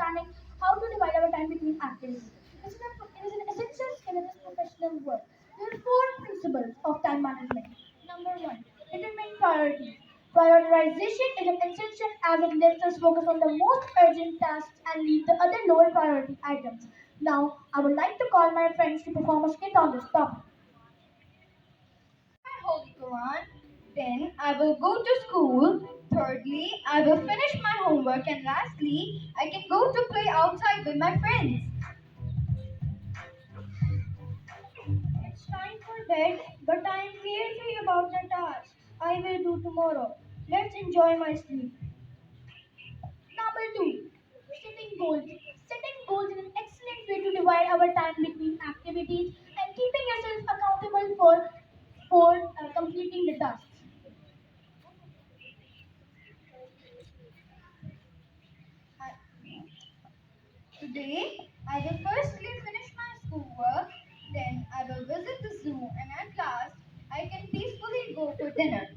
understanding how to divide our time between activities. It is an essential skill in this professional world. There are four principles of time management. Number one, determine priorities. Prioritization is an essential as it lets us focus on the most urgent tasks and leave the other lower priority items. Now, I would like to call my friends to perform a skit on this topic. My Holy Quran. Then I will go to school. Thirdly, I will finish my homework. And lastly, I can go to play outside with my friends. It's time for bed, but I am carefree about the tasks I will do tomorrow. Let's enjoy my sleep. Number two, setting goals. Setting goals is an excellent way to divide our time between activities and keeping yourself accountable for completing the tasks. Today, I will firstly finish my schoolwork, then I will visit the zoo, and at last, I can peacefully go for dinner.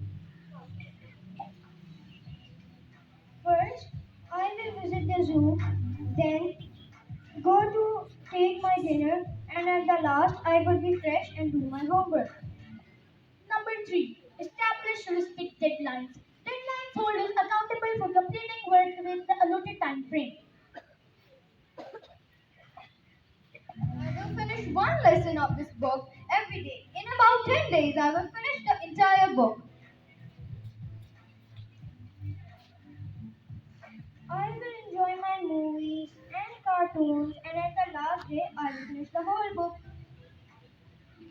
First, I will visit the zoo, then go to take my dinner, and at the last, I will be fresh and do my homework. Number three, establish realistic deadlines. Deadlines hold us accountable for completing work within the allotted time frame. I will finish one lesson of this book every day. In about 10 days, I will finish the entire book. I will enjoy my movies and cartoons, and at the last day, I will finish the whole book.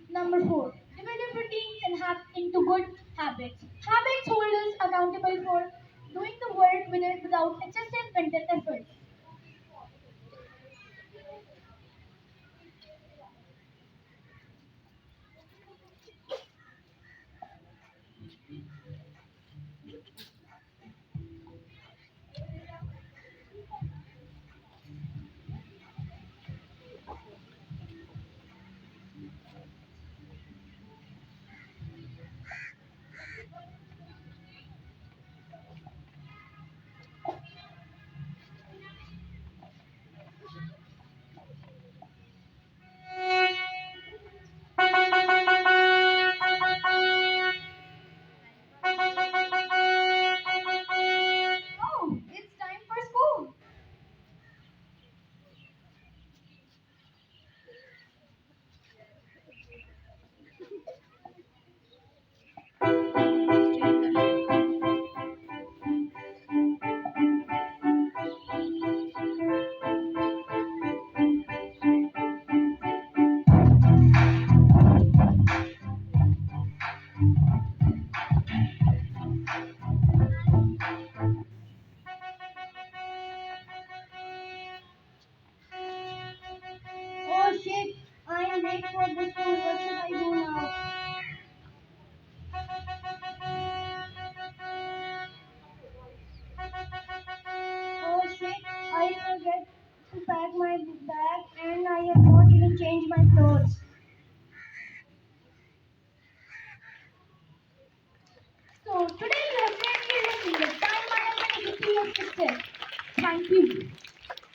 Number four, develop routines and into good habits. Habits hold us accountable for doing the work without excessive mental